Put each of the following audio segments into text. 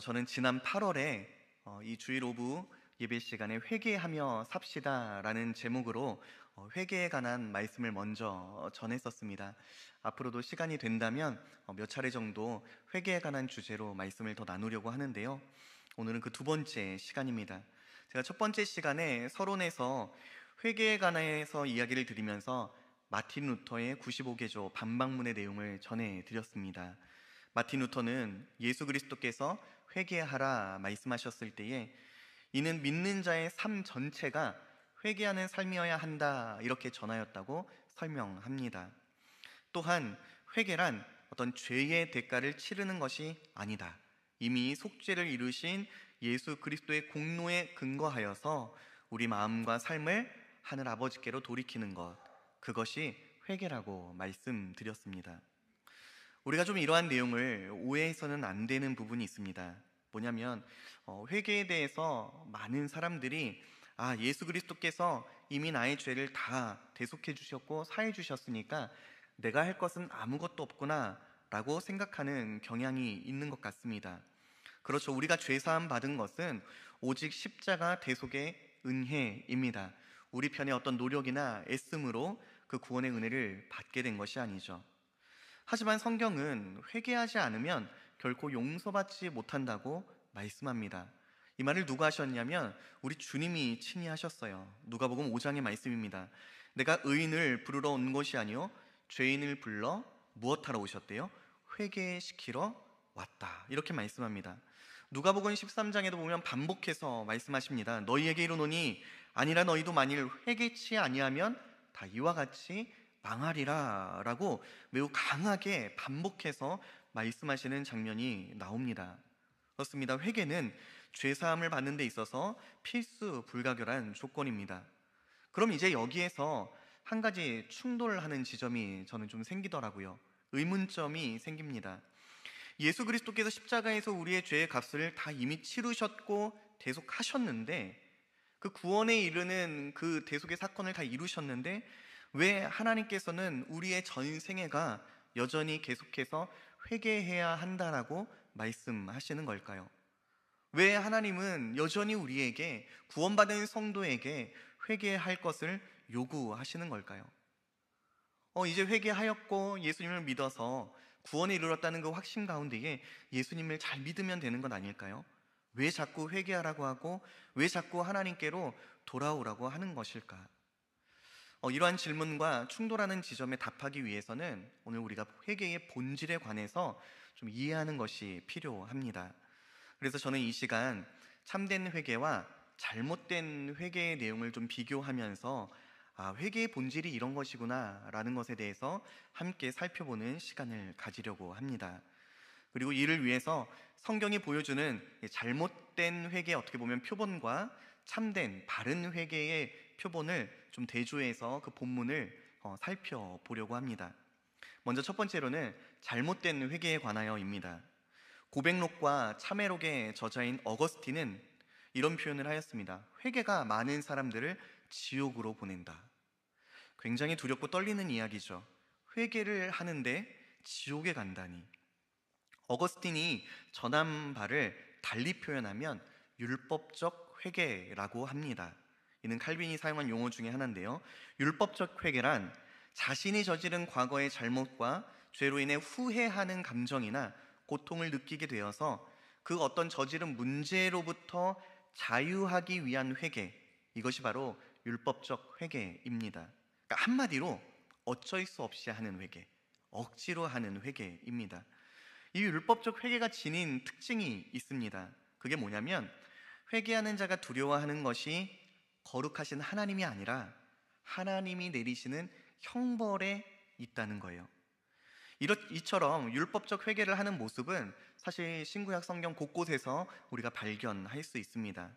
저는 지난 8월에 이 주일 오후 예배 시간에 회개하며 삽시다라는 제목으로 회개에 관한 말씀을 먼저 전했었습니다. 앞으로도 시간이 된다면 몇 차례 정도 회개에 관한 주제로 말씀을 더 나누려고 하는데요. 오늘은 그 두 번째 시간입니다. 제가 첫 번째 시간에 서론에서 회개에 관해서 이야기를 드리면서 마틴 루터의 95개조 반박문의 내용을 전해드렸습니다. 마틴 루터는 예수 그리스도께서 회개하라 말씀하셨을 때에 이는 믿는 자의 삶 전체가 회개하는 삶이어야 한다 이렇게 전하였다고 설명합니다. 또한 회개란 어떤 죄의 대가를 치르는 것이 아니다. 이미 속죄를 이루신 예수 그리스도의 공로에 근거하여서 우리 마음과 삶을 하늘 아버지께로 돌이키는 것, 그것이 회개라고 말씀드렸습니다. 우리가 좀 이러한 내용을 오해해서는 안 되는 부분이 있습니다. 뭐냐면 회개에 대해서 많은 사람들이 예수 그리스도께서 이미 나의 죄를 다 대속해 주셨고 사해 주셨으니까 내가 할 것은 아무것도 없구나 라고 생각하는 경향이 있는 것 같습니다. 그렇죠. 우리가 죄 사함 받은 것은 오직 십자가 대속의 은혜입니다. 우리 편의 어떤 노력이나 애씀으로 그 구원의 은혜를 받게 된 것이 아니죠. 하지만 성경은 회개하지 않으면 결코 용서받지 못한다고 말씀합니다. 이 말을 누가 하셨냐면 우리 주님이 친히 하셨어요. 누가복음 5장의 말씀입니다. 내가 의인을 부르러 온 것이 아니요 죄인을 불러 무엇하러 오셨대요? 회개시키러 왔다. 이렇게 말씀합니다. 누가복음 13장에도 보면 반복해서 말씀하십니다. 너희에게 이르노니 아니라 너희도 만일 회개치 아니하면 다 이와 같이 망하리라 라고 매우 강하게 반복해서 말씀하시는 장면이 나옵니다. 그렇습니다. 회개는 죄사함을 받는 데 있어서 필수 불가결한 조건입니다. 그럼 이제 여기에서 한 가지 충돌하는 지점이 저는 좀 생기더라고요. 의문점이 생깁니다. 예수 그리스도께서 십자가에서 우리의 죄의 값을 다 이미 치르셨고 대속하셨는데, 그 구원에 이르는 그 대속의 사건을 다 이루셨는데 왜 하나님께서는 우리의 전생애가 여전히 계속해서 회개해야 한다라고 말씀하시는 걸까요? 왜 하나님은 여전히 우리에게, 구원받은 성도에게 회개할 것을 요구하시는 걸까요? 이제 회개하였고 예수님을 믿어서 구원에 이르렀다는 그 확신 가운데에 예수님을 잘 믿으면 되는 건 아닐까요? 왜 자꾸 회개하라고 하고 왜 자꾸 하나님께로 돌아오라고 하는 것일까? 이러한 질문과 충돌하는 지점에 답하기 위해서는 오늘 우리가 회개의 본질에 관해서 좀 이해하는 것이 필요합니다. 그래서 저는 이 시간 참된 회개와 잘못된 회개의 내용을 좀 비교하면서 회개의 본질이 이런 것이구나 라는 것에 대해서 함께 살펴보는 시간을 가지려고 합니다. 그리고 이를 위해서 성경이 보여주는 잘못된 회개의 어떻게 보면 표본과 참된 바른 회개의 표본을 좀 대조해서 그 본문을 살펴보려고 합니다. 먼저 첫 번째로는 잘못된 회개에 관하여입니다. 고백록과 참회록의 저자인 어거스틴은 이런 표현을 하였습니다. 회개가 많은 사람들을 지옥으로 보낸다. 굉장히 두렵고 떨리는 이야기죠. 회개를 하는데 지옥에 간다니. 어거스틴이 전한 바를 달리 표현하면 율법적 회개라고 합니다. 이는 칼빈이 사용한 용어 중에 하나인데요. 율법적 회개란 자신이 저지른 과거의 잘못과 죄로 인해 후회하는 감정이나 고통을 느끼게 되어서 그 어떤 저지른 문제로부터 자유하기 위한 회개, 이것이 바로 율법적 회개입니다. 그러니까 한마디로 어쩔 수 없이 하는 회개, 억지로 하는 회개입니다. 이 율법적 회개가 지닌 특징이 있습니다. 그게 뭐냐면 회개하는 자가 두려워하는 것이 거룩하신 하나님이 아니라 하나님이 내리시는 형벌에 있다는 거예요. 이처럼 율법적 회개를 하는 모습은 사실 신구약 성경 곳곳에서 우리가 발견할 수 있습니다.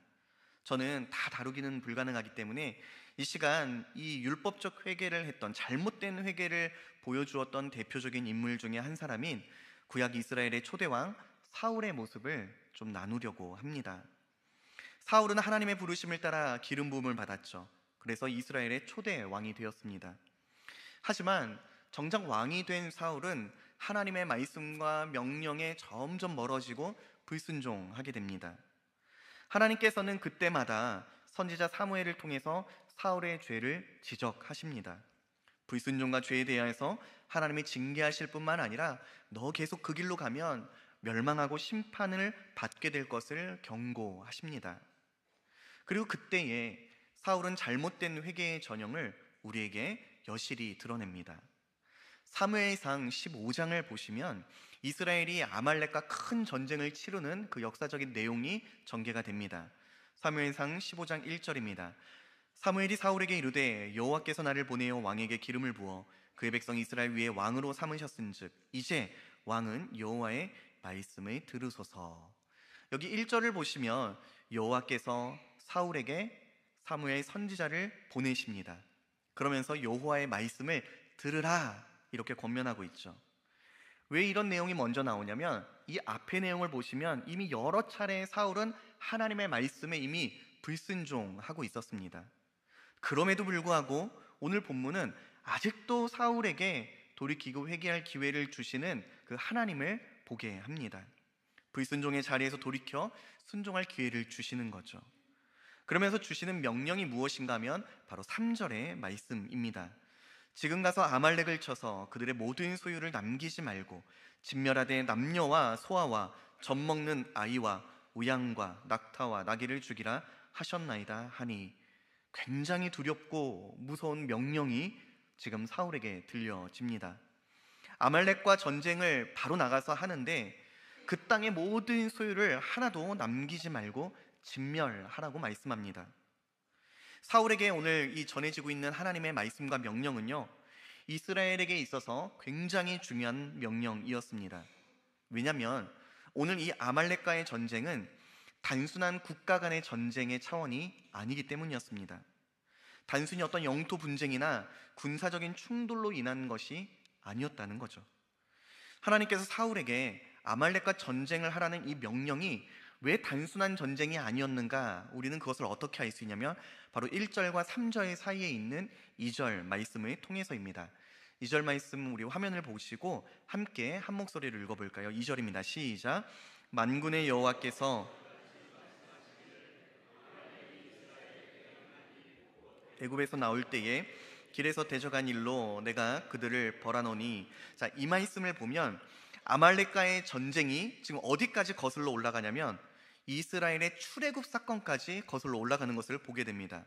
저는 다 다루기는 불가능하기 때문에 이 시간 이 율법적 회개를 했던, 잘못된 회개를 보여주었던 대표적인 인물 중에 한 사람인 구약 이스라엘의 초대왕 사울의 모습을 좀 나누려고 합니다. 사울은 하나님의 부르심을 따라 기름 부음을 받았죠. 그래서 이스라엘의 초대왕이 되었습니다. 하지만 정작 왕이 된 사울은 하나님의 말씀과 명령에 점점 멀어지고 불순종하게 됩니다. 하나님께서는 그때마다 선지자 사무엘을 통해서 사울의 죄를 지적하십니다. 불순종과 죄에 대해서 하나님이 징계하실 뿐만 아니라 너 계속 그 길로 가면 멸망하고 심판을 받게 될 것을 경고하십니다. 그리고 그때에 사울은 잘못된 회개의 전형을 우리에게 여실히 드러냅니다. 사무엘상 15장을 보시면 이스라엘이 아말렉과 큰 전쟁을 치르는 그 역사적인 내용이 전개가 됩니다. 사무엘상 15장 1절입니다. 사무엘이 사울에게 이르되 여호와께서 나를 보내어 왕에게 기름을 부어 그의 백성 이스라엘 위에 왕으로 삼으셨은즉 이제 왕은 여호와의 말씀을 들으소서. 여기 1절을 보시면 여호와께서 사울에게 사무엘 선지자를 보내십니다. 그러면서 여호와의 말씀을 들으라 이렇게 권면하고 있죠. 왜 이런 내용이 먼저 나오냐면 이 앞의 내용을 보시면 이미 여러 차례 사울은 하나님의 말씀에 이미 불순종하고 있었습니다. 그럼에도 불구하고 오늘 본문은 아직도 사울에게 돌이키고 회개할 기회를 주시는 그 하나님을 보게 합니다. 불순종의 자리에서 돌이켜 순종할 기회를 주시는 거죠. 그러면서 주시는 명령이 무엇인가 하면 바로 3절의 말씀입니다. 지금 가서 아말렉을 쳐서 그들의 모든 소유를 남기지 말고 진멸하되 남녀와 소아와 젖먹는 아이와 우양과 낙타와 나귀를 죽이라 하셨나이다 하니, 굉장히 두렵고 무서운 명령이 지금 사울에게 들려집니다. 아말렉과 전쟁을 바로 나가서 하는데 그 땅의 모든 소유를 하나도 남기지 말고 진멸하라고 말씀합니다. 사울에게 오늘 이 전해지고 있는 하나님의 말씀과 명령은요, 이스라엘에게 있어서 굉장히 중요한 명령이었습니다. 왜냐하면 오늘 이 아말렉과의 전쟁은 단순한 국가 간의 전쟁의 차원이 아니기 때문이었습니다. 단순히 어떤 영토 분쟁이나 군사적인 충돌로 인한 것이 아니었다는 거죠. 하나님께서 사울에게 아말렉과 전쟁을 하라는 이 명령이 왜 단순한 전쟁이 아니었는가, 우리는 그것을 어떻게 알 수 있냐면 바로 1절과 3절 사이에 있는 2절 말씀을 통해서입니다. 2절 말씀 우리 화면을 보시고 함께 한 목소리를 읽어볼까요? 2절입니다. 시작. 만군의 여호와께서 애굽에서 나올 때에 길에서 대적한 일로 내가 그들을 벌하노니. 자, 이 말씀을 보면 아말렉과의 전쟁이 지금 어디까지 거슬러 올라가냐면 이스라엘의 출애굽 사건까지 거슬러 올라가는 것을 보게 됩니다.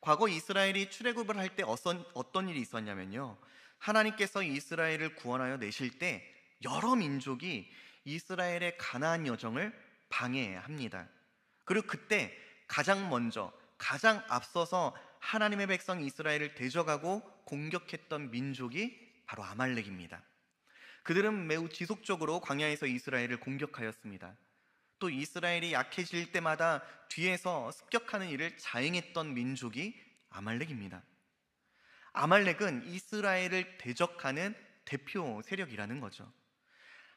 과거 이스라엘이 출애굽을 할 때 어떤 일이 있었냐면요, 하나님께서 이스라엘을 구원하여 내실 때 여러 민족이 이스라엘의 가나안 여정을 방해합니다. 그리고 그때 가장 먼저 가장 앞서서 하나님의 백성 이스라엘을 대적하고 공격했던 민족이 바로 아말렉입니다. 그들은 매우 지속적으로 광야에서 이스라엘을 공격하였습니다. 또 이스라엘이 약해질 때마다 뒤에서 습격하는 일을 자행했던 민족이 아말렉입니다. 아말렉은 이스라엘을 대적하는 대표 세력이라는 거죠.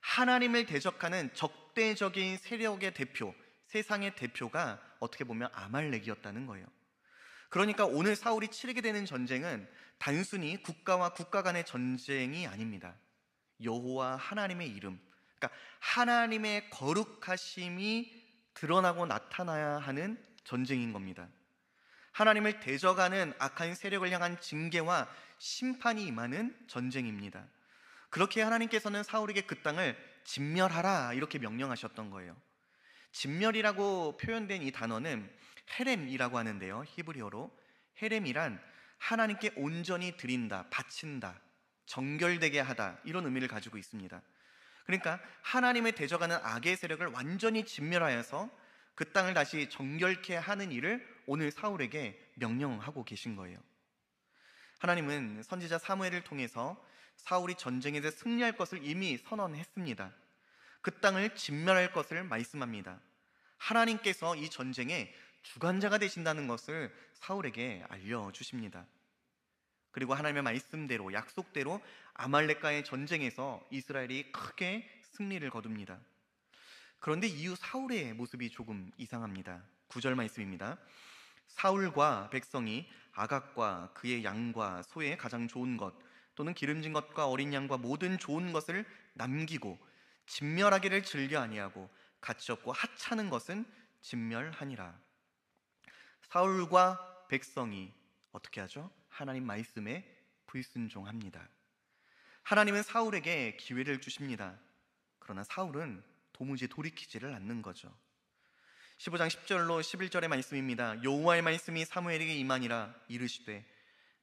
하나님을 대적하는 적대적인 세력의 대표, 세상의 대표가 어떻게 보면 아말렉이었다는 거예요. 그러니까 오늘 사울이 치르게 되는 전쟁은 단순히 국가와 국가 간의 전쟁이 아닙니다. 여호와 하나님의 이름, 그러니까 하나님의 거룩하심이 드러나고 나타나야 하는 전쟁인 겁니다. 하나님을 대적하는 악한 세력을 향한 징계와 심판이 임하는 전쟁입니다. 그렇게 하나님께서는 사울에게 그 땅을 진멸하라 이렇게 명령하셨던 거예요. 진멸이라고 표현된 이 단어는 헤렘이라고 하는데요, 히브리어로 헤렘이란 하나님께 온전히 드린다, 바친다, 정결되게 하다, 이런 의미를 가지고 있습니다. 그러니까 하나님을 대적하는 악의 세력을 완전히 진멸하여서 그 땅을 다시 정결케 하는 일을 오늘 사울에게 명령하고 계신 거예요. 하나님은 선지자 사무엘을 통해서 사울이 전쟁에서 승리할 것을 이미 선언했습니다. 그 땅을 진멸할 것을 말씀합니다. 하나님께서 이 전쟁의 주관자가 되신다는 것을 사울에게 알려주십니다. 그리고 하나님의 말씀대로, 약속대로 아말렉과의 전쟁에서 이스라엘이 크게 승리를 거둡니다. 그런데 이후 사울의 모습이 조금 이상합니다. 9절 말씀입니다. 사울과 백성이 아각과 그의 양과 소의 가장 좋은 것 또는 기름진 것과 어린 양과 모든 좋은 것을 남기고 진멸하기를 즐겨 아니하고 가치없고 하찮은 것은 진멸하니라. 사울과 백성이 어떻게 하죠? 하나님 말씀에 불순종합니다. 하나님은 사울에게 기회를 주십니다. 그러나 사울은 도무지 돌이키지를 않는 거죠. 15장 10절로 11절의 말씀입니다. 여호와의 말씀이 사무엘에게 임하니라. 이르시되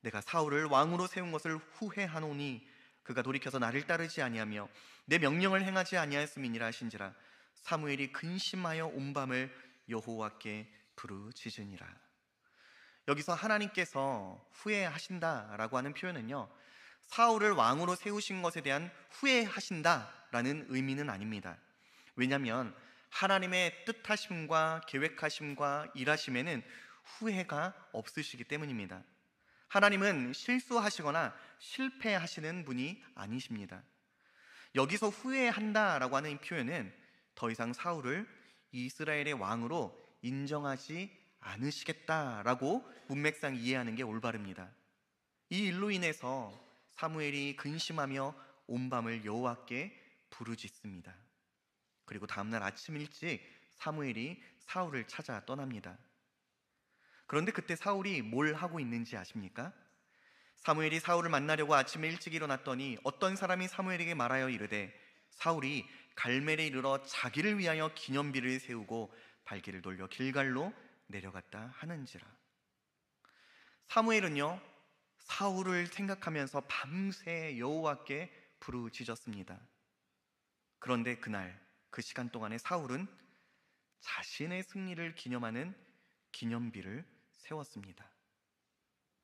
내가 사울을 왕으로 세운 것을 후회하노니 그가 돌이켜서 나를 따르지 아니하며 내 명령을 행하지 아니하였음이니라 하신지라. 사무엘이 근심하여 온 밤을 여호와께 부르짖으니라. 여기서 하나님께서 후회하신다라고 하는 표현은요, 사울을 왕으로 세우신 것에 대한 후회하신다라는 의미는 아닙니다. 왜냐하면 하나님의 뜻하심과 계획하심과 일하심에는 후회가 없으시기 때문입니다. 하나님은 실수하시거나 실패하시는 분이 아니십니다. 여기서 후회한다라고 하는 표현은 더 이상 사울을 이스라엘의 왕으로 인정하지 않으시겠다라고 문맥상 이해하는 게 올바릅니다. 이 일로 인해서 사무엘이 근심하며 온 밤을 여호와께 부르짖습니다. 그리고 다음날 아침 일찍 사무엘이 사울을 찾아 떠납니다. 그런데 그때 사울이 뭘 하고 있는지 아십니까? 사무엘이 사울을 만나려고 아침에 일찍 일어났더니 어떤 사람이 사무엘에게 말하여 이르되 사울이 갈멜에 이르러 자기를 위하여 기념비를 세우고 발길을 돌려 길갈로 내려갔다 하는지라. 사무엘은요, 사울을 생각하면서 밤새 여호와께 부르짖었습니다. 그런데 그날 그 시간 동안에 사울은 자신의 승리를 기념하는 기념비를 세웠습니다.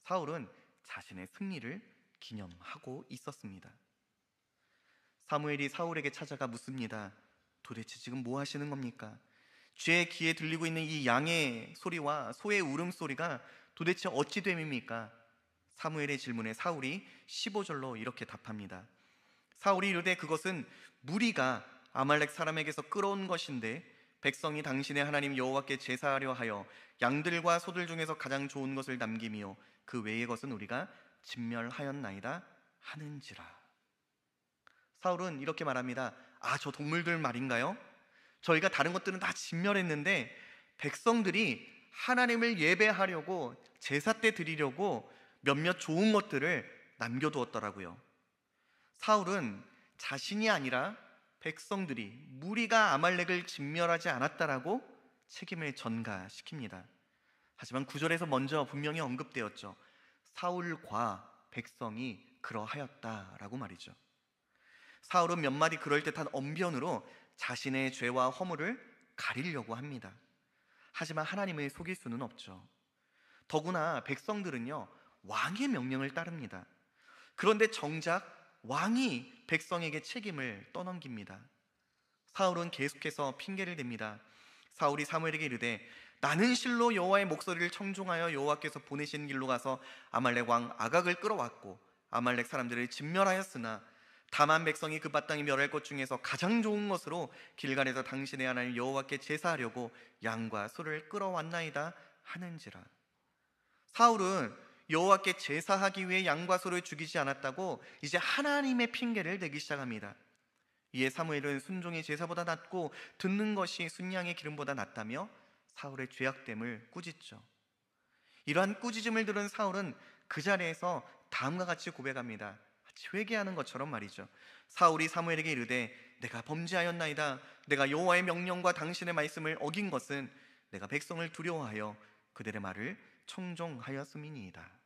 사울은 자신의 승리를 기념하고 있었습니다. 사무엘이 사울에게 찾아가 묻습니다. 도대체 지금 뭐 하시는 겁니까? 제 귀에 들리고 있는 이 양의 소리와 소의 울음소리가 도대체 어찌 됨입니까? 사무엘의 질문에 사울이 15절로 이렇게 답합니다. 사울이 이르되 그것은 무리가 아말렉 사람에게서 끌어온 것인데 백성이 당신의 하나님 여호와께 제사하려 하여 양들과 소들 중에서 가장 좋은 것을 남기며 그 외의 것은 우리가 진멸하였나이다 하는지라. 사울은 이렇게 말합니다. 저 동물들 말인가요? 저희가 다른 것들은 다 진멸했는데 백성들이 하나님을 예배하려고 제사 때 드리려고 몇몇 좋은 것들을 남겨두었더라고요. 사울은 자신이 아니라 백성들이, 무리가 아말렉을 진멸하지 않았다라고 책임을 전가시킵니다. 하지만 9절에서 먼저 분명히 언급되었죠. 사울과 백성이 그러하였다라고 말이죠. 사울은 몇 마디 그럴듯한 언변으로 자신의 죄와 허물을 가리려고 합니다. 하지만 하나님을 속일 수는 없죠. 더구나 백성들은요, 왕의 명령을 따릅니다. 그런데 정작 왕이 백성에게 책임을 떠넘깁니다. 사울은 계속해서 핑계를 댑니다. 사울이 사무엘에게 이르되 나는 실로 여호와의 목소리를 청종하여 여호와께서 보내신 길로 가서 아말렉 왕 아각을 끌어왔고 아말렉 사람들을 진멸하였으나 다만 백성이 그 마땅히 멸할 것 중에서 가장 좋은 것으로 길갈에서 당신의 하나님 여호와께 제사하려고 양과 소를 끌어왔나이다 하는지라. 사울은 여호와께 제사하기 위해 양과 소를 죽이지 않았다고 이제 하나님의 핑계를 대기 시작합니다. 이에 사무엘은 순종이 제사보다 낫고 듣는 것이 순양의 기름보다 낫다며 사울의 죄악됨을 꾸짖죠. 이러한 꾸짖음을 들은 사울은 그 자리에서 다음과 같이 고백합니다. 같이 회개하는 것처럼 말이죠. 사울이 사무엘에게 이르되 내가 범죄하였나이다. 내가 여호와의 명령과 당신의 말씀을 어긴 것은 내가 백성을 두려워하여 그들의 말을 청종하였음이니이다.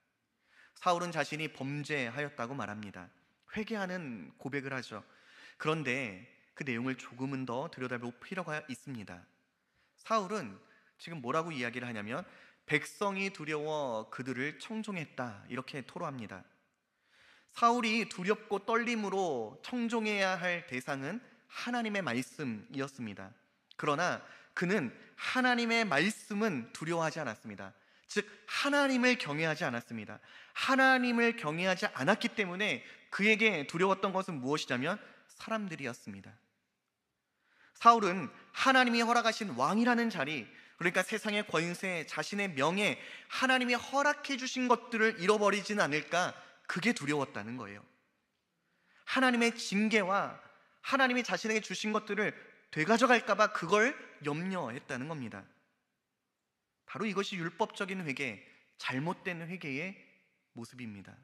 사울은 자신이 범죄하였다고 말합니다. 회개하는 고백을 하죠. 그런데 그 내용을 조금은 더 들여다볼 필요가 있습니다. 사울은 지금 뭐라고 이야기를 하냐면 백성이 두려워 그들을 청종했다 이렇게 토로합니다. 사울이 두렵고 떨림으로 청종해야 할 대상은 하나님의 말씀이었습니다. 그러나 그는 하나님의 말씀은 두려워하지 않았습니다. 즉 하나님을 경외하지 않았습니다. 하나님을 경외하지 않았기 때문에 그에게 두려웠던 것은 무엇이냐면 사람들이었습니다. 사울은 하나님이 허락하신 왕이라는 자리, 그러니까 세상의 권세, 자신의 명예, 하나님이 허락해 주신 것들을 잃어버리지는 않을까, 그게 두려웠다는 거예요. 하나님의 징계와 하나님이 자신에게 주신 것들을 되가져갈까봐 그걸 염려했다는 겁니다. 바로 이것이 율법적인 회개, 잘못된 회개의 모습입니다.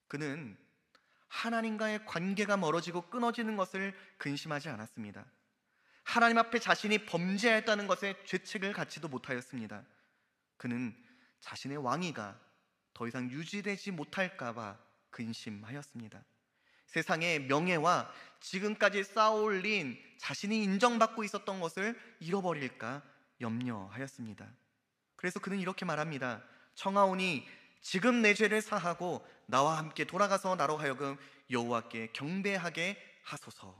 그는 하나님과의 관계가 멀어지고 끊어지는 것을 근심하지 않았습니다. 하나님 앞에 자신이 범죄했다는 것에 죄책을 갖지도 못하였습니다. 그는 자신의 왕위가 더 이상 유지되지 못할까봐 근심하였습니다. 세상의 명예와 지금까지 쌓아올린 자신이 인정받고 있었던 것을 잃어버릴까 염려하였습니다. 그래서 그는 이렇게 말합니다. 청하오니 지금 내 죄를 사하고 나와 함께 돌아가서 나로 하여금 여호와께 경배하게 하소서.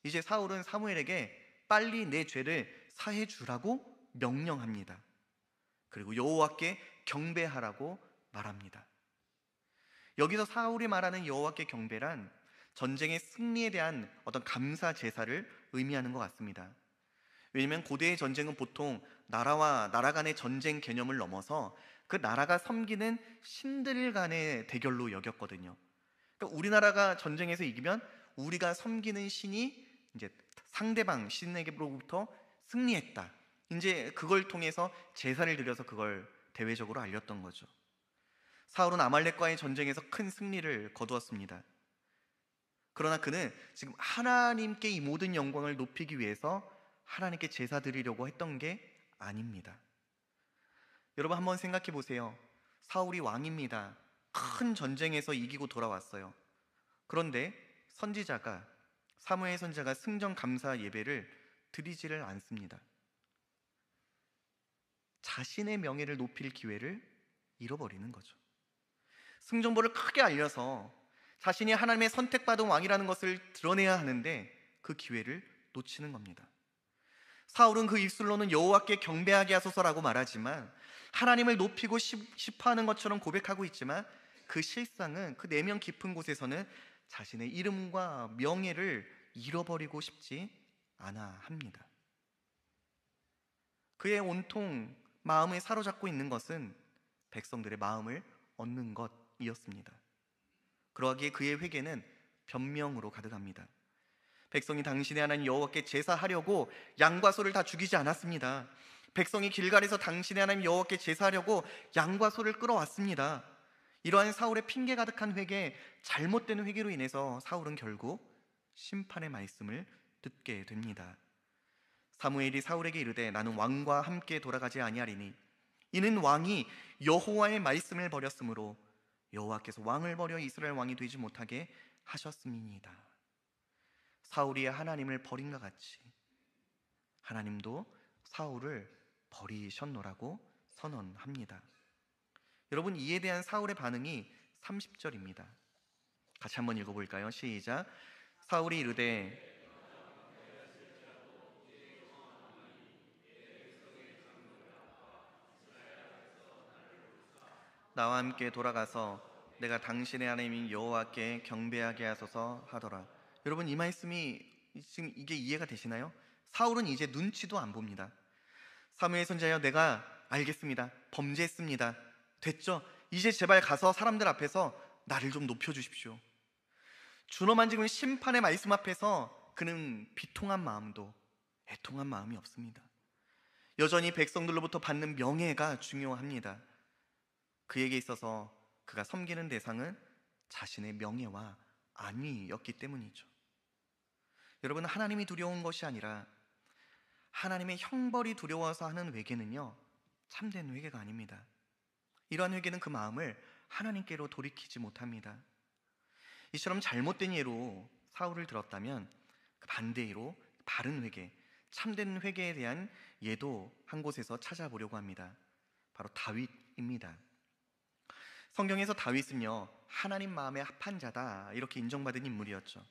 이제 사울은 사무엘에게 빨리 내 죄를 사해 주라고 명령합니다. 그리고 여호와께 경배하라고 말합니다. 여기서 사울이 말하는 여호와께 경배란 전쟁의 승리에 대한 어떤 감사 제사를 의미하는 것 같습니다. 왜냐하면 고대의 전쟁은 보통 나라와 나라 간의 전쟁 개념을 넘어서 그 나라가 섬기는 신들 간의 대결로 여겼거든요. 그러니까 우리나라가 전쟁에서 이기면 우리가 섬기는 신이 이제 상대방 신에게로부터 승리했다. 이제 그걸 통해서 제사를 드려서 그걸 대외적으로 알렸던 거죠. 사울은 아말렉과의 전쟁에서 큰 승리를 거두었습니다. 그러나 그는 지금 하나님께 이 모든 영광을 높이기 위해서 하나님께 제사 드리려고 했던 게 아닙니다. 여러분 한번 생각해 보세요. 사울이 왕입니다. 큰 전쟁에서 이기고 돌아왔어요. 그런데 선지자가 사무엘 선지자가 승전 감사 예배를 드리지를 않습니다. 자신의 명예를 높일 기회를 잃어버리는 거죠. 승전보를 크게 알려서 자신이 하나님의 선택받은 왕이라는 것을 드러내야 하는데 그 기회를 놓치는 겁니다. 사울은 그 입술로는 여호와께 경배하게 하소서라고 말하지만 하나님을 높이고 싶어하는 것처럼 고백하고 있지만 그 실상은 그 내면 깊은 곳에서는 자신의 이름과 명예를 잃어버리고 싶지 않아 합니다. 그의 온통 마음을 사로잡고 있는 것은 백성들의 마음을 얻는 것이었습니다. 그러기에 그의 회개는 변명으로 가득합니다. 백성이 당신의 하나님 여호와께 제사하려고 양과 소를 다 죽이지 않았습니다. 백성이 길갈에서 당신의 하나님 여호와께 제사하려고 양과 소를 끌어왔습니다. 이러한 사울의 핑계 가득한 회개, 잘못된 회개로 인해서 사울은 결국 심판의 말씀을 듣게 됩니다. 사무엘이 사울에게 이르되 나는 왕과 함께 돌아가지 아니하리니 이는 왕이 여호와의 말씀을 버렸으므로 여호와께서 왕을 버려 이스라엘 왕이 되지 못하게 하셨음이니이다. 사울이 하나님을 버린 것 같이 하나님도 사울을 버리셨노라고 선언합니다. 여러분, 이에 대한 사울의 반응이 30절입니다. 같이 한번 읽어볼까요? 시작. 사울이 이르되 나와 함께 돌아가서 내가 당신의 하나님 여호와께 경배하게 하소서 하더라. 여러분, 이 말씀이 지금 이게 이해가 되시나요? 사울은 이제 눈치도 안 봅니다. 사무엘 선지자여, 내가 알겠습니다. 범죄했습니다. 됐죠? 이제 제발 가서 사람들 앞에서 나를 좀 높여주십시오. 준엄한 지금 심판의 말씀 앞에서 그는 비통한 마음도 애통한 마음이 없습니다. 여전히 백성들로부터 받는 명예가 중요합니다. 그에게 있어서 그가 섬기는 대상은 자신의 명예와 안위였기 때문이죠. 여러분, 하나님이 두려운 것이 아니라 하나님의 형벌이 두려워서 하는 회개는요, 참된 회개가 아닙니다. 이러한 회개는 그 마음을 하나님께로 돌이키지 못합니다. 이처럼 잘못된 예로 사울을 들었다면 그 반대로 바른 회개, 참된 회개에 대한 예도 한 곳에서 찾아보려고 합니다. 바로 다윗입니다. 성경에서 다윗은요, 하나님 마음에 합한 자다 이렇게 인정받은 인물이었죠.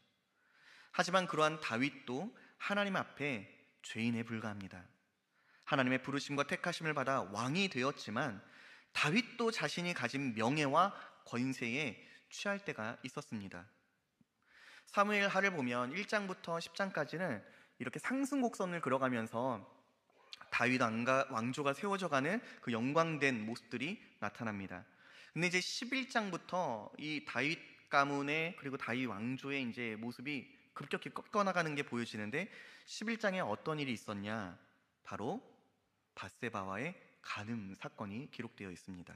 하지만 그러한 다윗도 하나님 앞에 죄인에 불과합니다. 하나님의 부르심과 택하심을 받아 왕이 되었지만 다윗도 자신이 가진 명예와 권세에 취할 때가 있었습니다. 사무엘하를 보면 1장부터 10장까지는 이렇게 상승곡선을 그려가면서 다윗 왕조가 세워져가는 그 영광된 모습들이 나타납니다. 근데 이제 11장부터 이 다윗 가문의 그리고 다윗 왕조의 이제 모습이 급격히 꺾어나가는 게 보여지는데 11장에 어떤 일이 있었냐? 바로 밧세바와의 간음 사건이 기록되어 있습니다.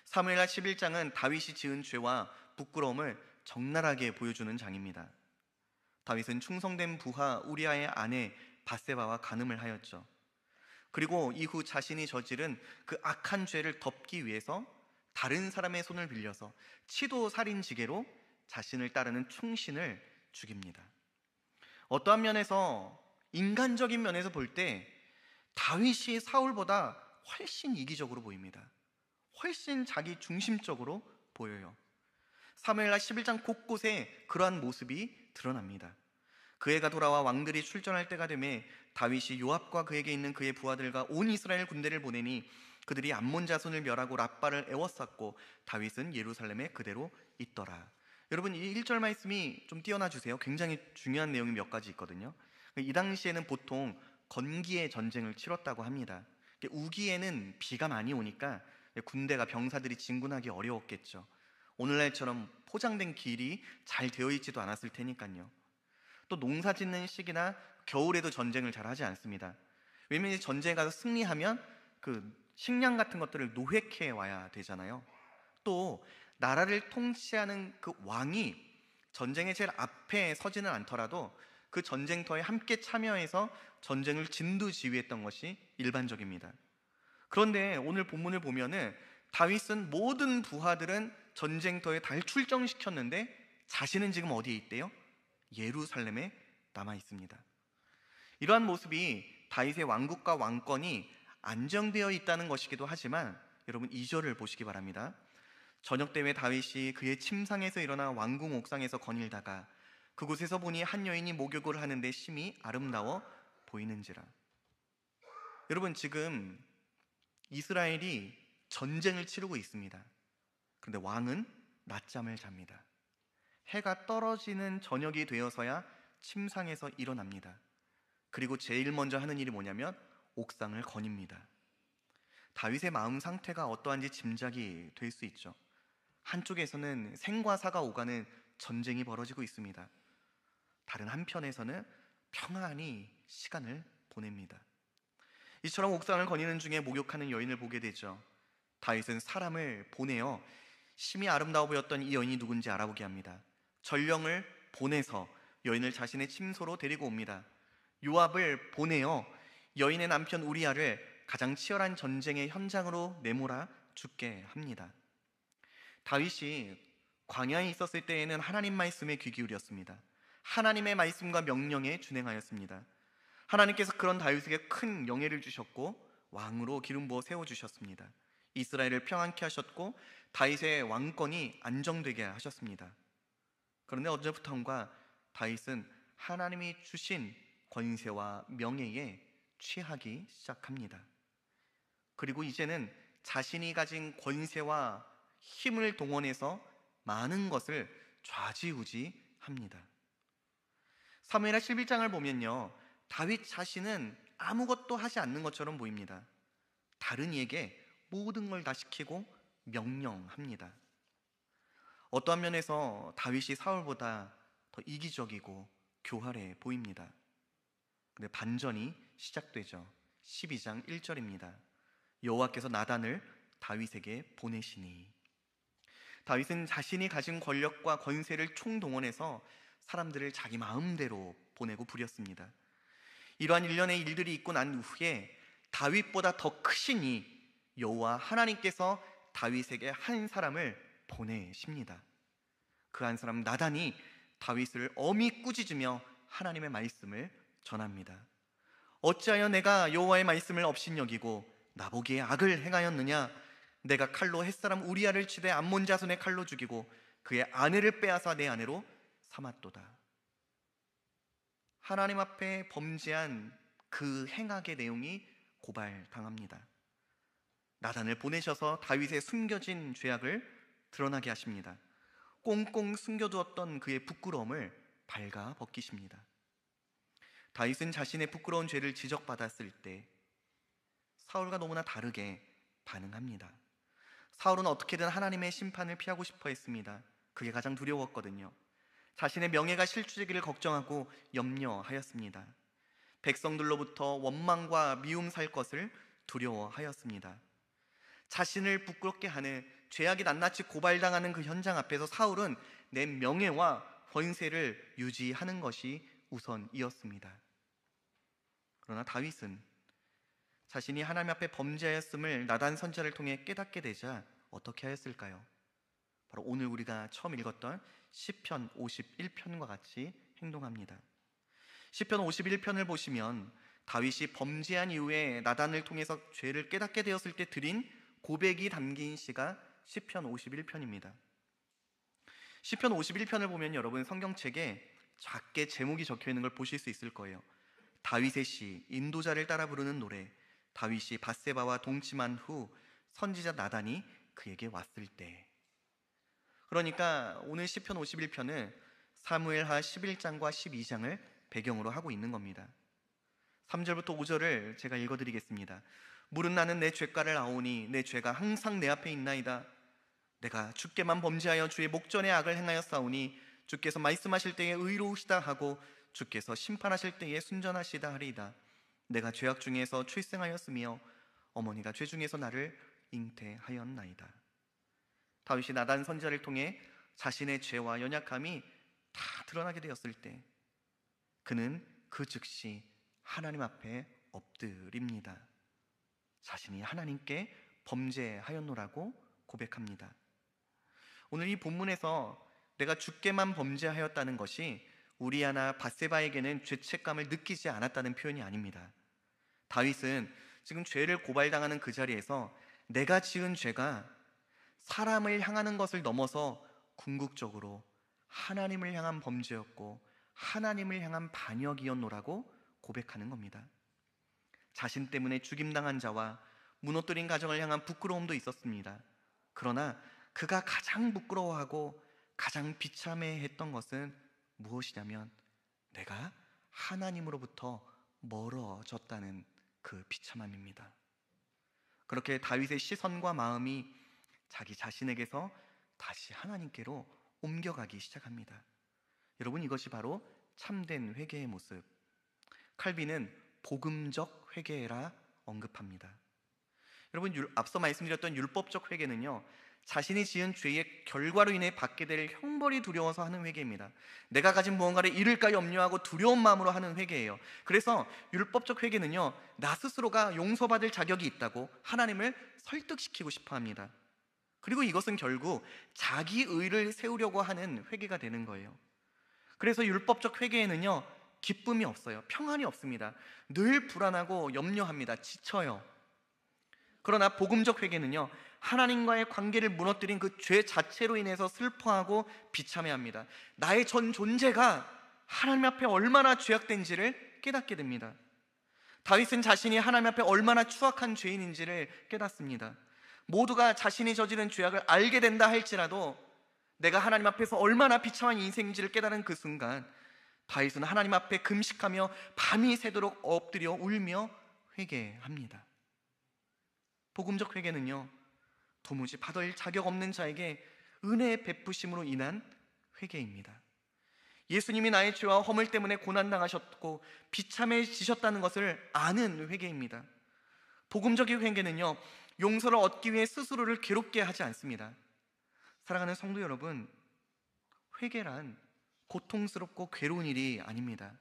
사무엘하 11장은 다윗이 지은 죄와 부끄러움을 적나라하게 보여주는 장입니다. 다윗은 충성된 부하 우리아의 아내 밧세바와 간음을 하였죠. 그리고 이후 자신이 저지른 그 악한 죄를 덮기 위해서 다른 사람의 손을 빌려서 치도 살인지게로 자신을 따르는 충신을 죽입니다. 어떠한 면에서, 인간적인 면에서 볼 때 다윗이 사울보다 훨씬 이기적으로 보입니다. 훨씬 자기 중심적으로 보여요. 사무엘하 11장 곳곳에 그러한 모습이 드러납니다. 그 해가 돌아와 왕들이 출전할 때가 되매 다윗이 요압과 그에게 있는 그의 부하들과 온 이스라엘 군대를 보내니 그들이 암몬 자손을 멸하고 랍바를 에워쌌고 다윗은 예루살렘에 그대로 있더라. 여러분, 이 1절 말씀이 좀 띄어놔 주세요. 굉장히 중요한 내용이 몇 가지 있거든요. 이 당시에는 보통 건기의 전쟁을 치렀다고 합니다. 우기에는 비가 많이 오니까 군대가, 병사들이 진군하기 어려웠겠죠. 오늘날처럼 포장된 길이 잘 되어 있지도 않았을 테니까요. 또 농사 짓는 시기나 겨울에도 전쟁을 잘 하지 않습니다. 왜냐면 전쟁에 가서 승리하면 그 식량 같은 것들을 노획해 와야 되잖아요. 또 나라를 통치하는 그 왕이 전쟁의 제일 앞에 서지는 않더라도 그 전쟁터에 함께 참여해서 전쟁을 진두지휘했던 것이 일반적입니다. 그런데 오늘 본문을 보면은 다윗은 모든 부하들은 전쟁터에 다 출정시켰는데 자신은 지금 어디에 있대요? 예루살렘에 남아 있습니다. 이러한 모습이 다윗의 왕국과 왕권이 안정되어 있다는 것이기도 하지만, 여러분 2절을 보시기 바랍니다. 저녁 때에 다윗이 그의 침상에서 일어나 왕궁 옥상에서 거닐다가 그곳에서 보니 한 여인이 목욕을 하는데 심히 아름다워 보이는지라. 여러분, 지금 이스라엘이 전쟁을 치르고 있습니다. 그런데 왕은 낮잠을 잡니다. 해가 떨어지는 저녁이 되어서야 침상에서 일어납니다. 그리고 제일 먼저 하는 일이 뭐냐면 옥상을 거닙니다. 다윗의 마음 상태가 어떠한지 짐작이 될 수 있죠. 한쪽에서는 생과 사가 오가는 전쟁이 벌어지고 있습니다. 다른 한편에서는 평안히 시간을 보냅니다. 이처럼 옥상을 거니는 중에 목욕하는 여인을 보게 되죠. 다윗은 사람을 보내어 심히 아름다워 보였던 이 여인이 누군지 알아보게 합니다. 전령을 보내서 여인을 자신의 침소로 데리고 옵니다. 요압을 보내어 여인의 남편 우리아를 가장 치열한 전쟁의 현장으로 내몰아 죽게 합니다. 다윗이 광야에 있었을 때에는 하나님 말씀에 귀 기울였습니다. 하나님의 말씀과 명령에 준행하였습니다. 하나님께서 그런 다윗에게 큰 영예를 주셨고 왕으로 기름 부어 세워주셨습니다. 이스라엘을 평안케 하셨고 다윗의 왕권이 안정되게 하셨습니다. 그런데 언제부턴가 다윗은 하나님이 주신 권세와 명예에 취하기 시작합니다. 그리고 이제는 자신이 가진 권세와 힘을 동원해서 많은 것을 좌지우지합니다. 사무엘하 11장을 보면요, 다윗 자신은 아무것도 하지 않는 것처럼 보입니다. 다른 이에게 모든 걸 다 시키고 명령합니다. 어떠한 면에서 다윗이 사울보다 더 이기적이고 교활해 보입니다. 근데 반전이 시작되죠. 12장 1절입니다. 여호와께서 나단을 다윗에게 보내시니. 다윗은 자신이 가진 권력과 권세를 총동원해서 사람들을 자기 마음대로 보내고 부렸습니다. 이러한 일련의 일들이 있고 난 후에 다윗보다 더 크시니 여호와 하나님께서 다윗에게 한 사람을 보내십니다. 그 한 사람 나단이 다윗을 엄히 꾸짖으며 하나님의 말씀을 전합니다. 어찌하여 내가 여호와의 말씀을 업신여기고 나보기에 악을 행하였느냐? 내가 칼로 햇사람 우리아를 치되 암몬 자손의 칼로 죽이고 그의 아내를 빼앗아 내 아내로 삼았도다. 하나님 앞에 범죄한 그 행악의 내용이 고발당합니다. 나단을 보내셔서 다윗의 숨겨진 죄악을 드러나게 하십니다. 꽁꽁 숨겨두었던 그의 부끄러움을 발가 벗기십니다. 다윗은 자신의 부끄러운 죄를 지적받았을 때 사울과 너무나 다르게 반응합니다. 사울은 어떻게든 하나님의 심판을 피하고 싶어 했습니다. 그게 가장 두려웠거든요. 자신의 명예가 실추되기를 걱정하고 염려하였습니다. 백성들로부터 원망과 미움 살 것을 두려워하였습니다. 자신을 부끄럽게 하는 죄악이 낱낱이 고발당하는 그 현장 앞에서 사울은 내 명예와 권세를 유지하는 것이 우선이었습니다. 그러나 다윗은 자신이 하나님 앞에 범죄하였음을 나단 선지자를 통해 깨닫게 되자 어떻게 하였을까요? 바로 오늘 우리가 처음 읽었던 시편 51편과 같이 행동합니다. 시편 51편을 보시면 다윗이 범죄한 이후에 나단을 통해서 죄를 깨닫게 되었을 때 드린 고백이 담긴 시가 시편 51편입니다. 시편 51편을 보면 여러분 성경책에 작게 제목이 적혀 있는 걸 보실 수 있을 거예요. 다윗의 시, 인도자를 따라 부르는 노래, 다윗이 밧세바와 동침한 후 선지자 나단이 그에게 왔을 때. 그러니까 오늘 시편 51편은 사무엘하 11장과 12장을 배경으로 하고 있는 겁니다. 3절부터 5절을 제가 읽어드리겠습니다. 물은 나는 내 죄가를 아오니 내 죄가 항상 내 앞에 있나이다. 내가 주께만 범죄하여 주의 목전에 악을 행하였사오니 주께서 말씀하실 때에 의로우시다 하고 주께서 심판하실 때에 순전하시다 하리이다. 내가 죄악 중에서 출생하였으며 어머니가 죄 중에서 나를 잉태하였나이다. 다윗이 나단 선지자를 통해 자신의 죄와 연약함이 다 드러나게 되었을 때 그는 그 즉시 하나님 앞에 엎드립니다. 자신이 하나님께 범죄하였노라고 고백합니다. 오늘 이 본문에서 내가 주께만 범죄하였다는 것이 우리아나 밧세바에게는 죄책감을 느끼지 않았다는 표현이 아닙니다. 다윗은 지금 죄를 고발당하는 그 자리에서 내가 지은 죄가 사람을 향하는 것을 넘어서 궁극적으로 하나님을 향한 범죄였고 하나님을 향한 반역이었노라고 고백하는 겁니다. 자신 때문에 죽임당한 자와 무너뜨린 가정을 향한 부끄러움도 있었습니다. 그러나 그가 가장 부끄러워하고 가장 비참해했던 것은 무엇이냐면 내가 하나님으로부터 멀어졌다는 그 비참함입니다. 그렇게 다윗의 시선과 마음이 자기 자신에게서 다시 하나님께로 옮겨가기 시작합니다. 여러분, 이것이 바로 참된 회개의 모습. 칼빈은 복음적 회개라 언급합니다. 여러분, 앞서 말씀드렸던 율법적 회개는요, 자신이 지은 죄의 결과로 인해 받게 될 형벌이 두려워서 하는 회개입니다. 내가 가진 무언가를 잃을까 염려하고 두려운 마음으로 하는 회개예요. 그래서 율법적 회개는요, 나 스스로가 용서받을 자격이 있다고 하나님을 설득시키고 싶어 합니다. 그리고 이것은 결국 자기 의를 세우려고 하는 회개가 되는 거예요. 그래서 율법적 회개에는요, 기쁨이 없어요. 평안이 없습니다. 늘 불안하고 염려합니다. 지쳐요. 그러나 복음적 회개는요, 하나님과의 관계를 무너뜨린 그 죄 자체로 인해서 슬퍼하고 비참해합니다. 나의 전 존재가 하나님 앞에 얼마나 죄악된지를 깨닫게 됩니다. 다윗은 자신이 하나님 앞에 얼마나 추악한 죄인인지를 깨닫습니다. 모두가 자신이 저지른 죄악을 알게 된다 할지라도 내가 하나님 앞에서 얼마나 비참한 인생인지를 깨달은 그 순간 다윗은 하나님 앞에 금식하며 밤이 새도록 엎드려 울며 회개합니다. 복음적 회개는요, 도무지 받을 자격 없는 자에게 은혜의 베푸심으로 인한 회개입니다. 예수님이 나의 죄와 허물 때문에 고난당하셨고 비참해지셨다는 것을 아는 회개입니다. 복음적인 회개는요, 용서를 얻기 위해 스스로를 괴롭게 하지 않습니다. 사랑하는 성도 여러분, 회개란 고통스럽고 괴로운 일이 아닙니다.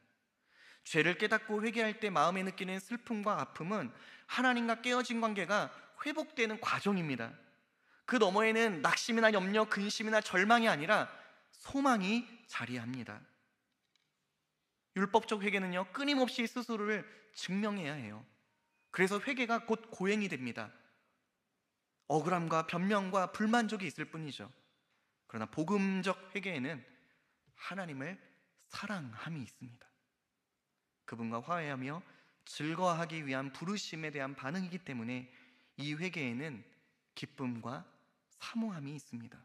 죄를 깨닫고 회개할 때 마음에 느끼는 슬픔과 아픔은 하나님과 깨어진 관계가 회복되는 과정입니다. 그 너머에는 낙심이나 염려, 근심이나 절망이 아니라 소망이 자리합니다. 율법적 회개는요, 끊임없이 스스로를 증명해야 해요. 그래서 회개가 곧 고행이 됩니다. 억울함과 변명과 불만족이 있을 뿐이죠. 그러나 복음적 회개에는 하나님을 사랑함이 있습니다. 그분과 화해하며 즐거워하기 위한 부르심에 대한 반응이기 때문에 이 회개에는 기쁨과 사모함이 있습니다.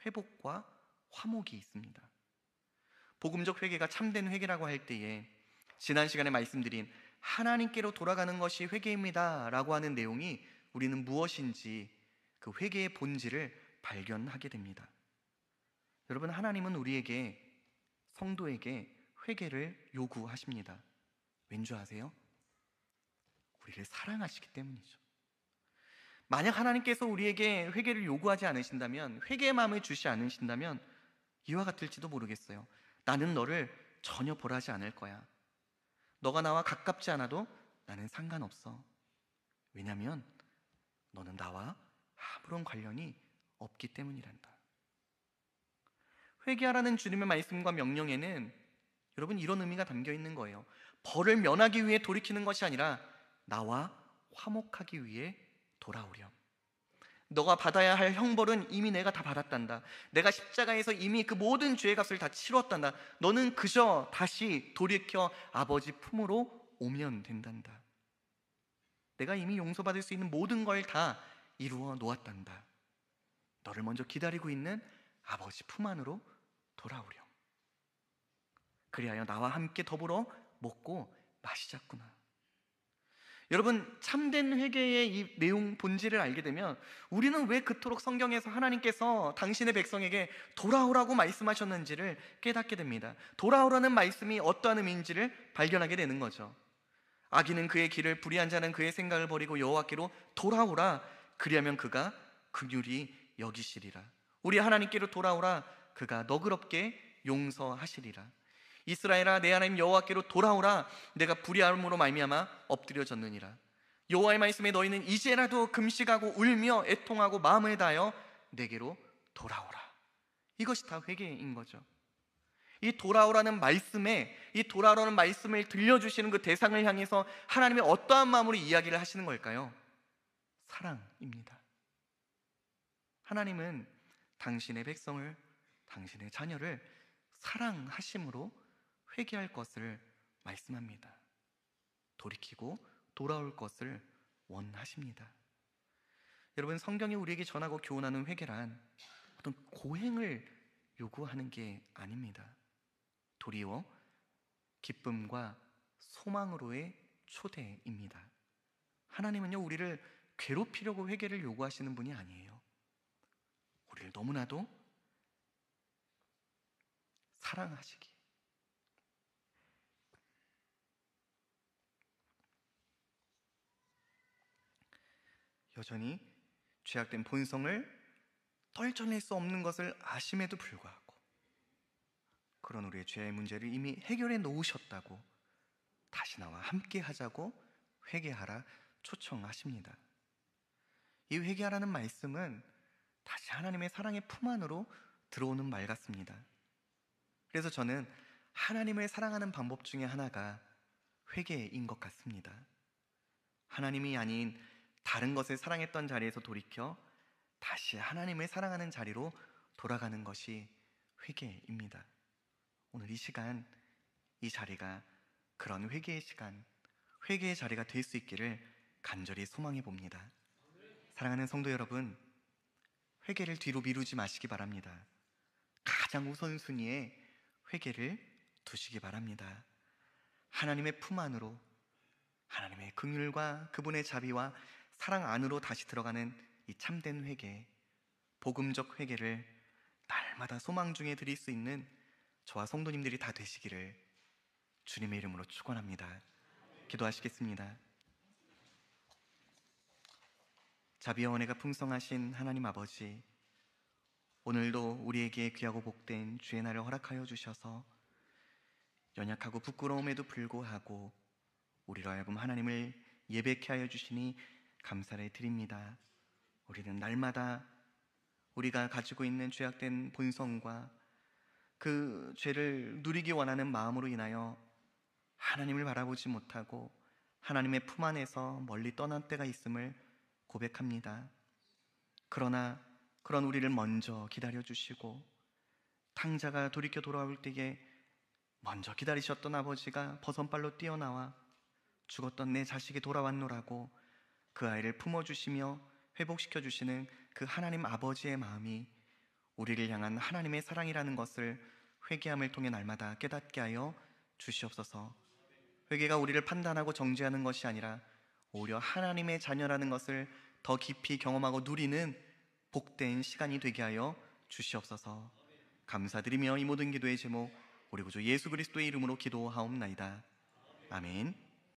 회복과 화목이 있습니다. 복음적 회개가 참된 회개라고 할 때에 지난 시간에 말씀드린 하나님께로 돌아가는 것이 회개입니다 라고 하는 내용이 우리는 무엇인지 그 회개의 본질을 발견하게 됩니다. 여러분, 하나님은 우리에게 성도에게 회개를 요구하십니다. 왠지 아세요? 우리를 사랑하시기 때문이죠. 만약 하나님께서 우리에게 회개를 요구하지 않으신다면, 회개의 마음을 주시 않으신다면 이와 같을지도 모르겠어요. 나는 너를 전혀 벌하지 않을 거야. 너가 나와 가깝지 않아도 나는 상관없어. 왜냐하면 너는 나와 아무런 관련이 없기 때문이란다. 회개하라는 주님의 말씀과 명령에는 여러분 이런 의미가 담겨 있는 거예요. 벌을 면하기 위해 돌이키는 것이 아니라 나와 화목하기 위해 돌아오렴. 너가 받아야 할 형벌은 이미 내가 다 받았단다. 내가 십자가에서 이미 그 모든 죄의 값을 다 치렀단다. 너는 그저 다시 돌이켜 아버지 품으로 오면 된단다. 내가 이미 용서받을 수 있는 모든 걸 다 이루어 놓았단다. 너를 먼저 기다리고 있는 아버지 품 안으로 돌아오렴. 그리하여 나와 함께 더불어 먹고 마시자꾸나. 여러분, 참된 회개의 이 내용 본질을 알게 되면 우리는 왜 그토록 성경에서 하나님께서 당신의 백성에게 돌아오라고 말씀하셨는지를 깨닫게 됩니다. 돌아오라는 말씀이 어떠한 의미인지를 발견하게 되는 거죠. 악인은 그의 길을, 불의한 자는 그의 생각을 버리고 여호와께로 돌아오라. 그리하면 그가 긍휼히 여기시리라. 우리 하나님께로 돌아오라. 그가 너그럽게 용서하시리라. 이스라엘아, 내 하나님 여호와께로 돌아오라. 내가 불의함으로 말미암아 엎드려졌느니라. 여호와의 말씀에 너희는 이제라도 금식하고 울며 애통하고 마음을 다하여 내게로 돌아오라. 이것이 다 회개인 거죠. 이 돌아오라는 말씀에, 이 돌아오라는 말씀을 들려주시는 그 대상을 향해서 하나님이 어떠한 마음으로 이야기를 하시는 걸까요? 사랑입니다. 하나님은 당신의 백성을, 당신의 자녀를 사랑하심으로 회개할 것을 말씀합니다. 돌이키고 돌아올 것을 원하십니다. 여러분, 성경이 우리에게 전하고 교훈하는 회개란 어떤 고행을 요구하는 게 아닙니다. 도리어 기쁨과 소망으로의 초대입니다. 하나님은요, 우리를 괴롭히려고 회개를 요구하시는 분이 아니에요. 우리를 너무나도 사랑하시기, 여전히 죄악된 본성을 떨쳐낼 수 없는 것을 아심에도 불구하고 그런 우리의 죄의 문제를 이미 해결해 놓으셨다고 다시 나와 함께 하자고 회개하라 초청하십니다. 이 회개하라는 말씀은 다시 하나님의 사랑의 품 안으로 들어오는 말 같습니다. 그래서 저는 하나님을 사랑하는 방법 중에 하나가 회개인 것 같습니다. 하나님이 아닌 다른 것을 사랑했던 자리에서 돌이켜 다시 하나님을 사랑하는 자리로 돌아가는 것이 회개입니다. 오늘 이 시간, 이 자리가 그런 회개의 시간, 회개의 자리가 될 수 있기를 간절히 소망해 봅니다. 사랑하는 성도 여러분, 회개를 뒤로 미루지 마시기 바랍니다. 가장 우선순위에 회개를 두시기 바랍니다. 하나님의 품 안으로, 하나님의 긍휼과 그분의 자비와 사랑 안으로 다시 들어가는 이 참된 회개, 복음적 회개를 날마다 소망 중에 드릴 수 있는 저와 성도님들이 다 되시기를 주님의 이름으로 축원합니다. 기도하시겠습니다. 자비와 은혜가 풍성하신 하나님 아버지, 오늘도 우리에게 귀하고 복된 주의 날을 허락하여 주셔서 연약하고 부끄러움에도 불구하고 우리로 하여금 하나님을 예배케 하여 주시니 감사를 드립니다. 우리는 날마다 우리가 가지고 있는 죄악된 본성과 그 죄를 누리기 원하는 마음으로 인하여 하나님을 바라보지 못하고 하나님의 품 안에서 멀리 떠난 때가 있음을 고백합니다. 그러나 그런 우리를 먼저 기다려주시고 탕자가 돌이켜 돌아올 때에 먼저 기다리셨던 아버지가 버선발로 뛰어나와 죽었던 내 자식이 돌아왔노라고 그 아이를 품어주시며 회복시켜주시는 그 하나님 아버지의 마음이 우리를 향한 하나님의 사랑이라는 것을 회개함을 통해 날마다 깨닫게 하여 주시옵소서. 회개가 우리를 판단하고 정죄하는 것이 아니라 오히려 하나님의 자녀라는 것을 더 깊이 경험하고 누리는 복된 시간이 되게 하여 주시옵소서. 감사드리며 이 모든 기도의 제목 우리 구주 예수 그리스도의 이름으로 기도하옵나이다. 아멘.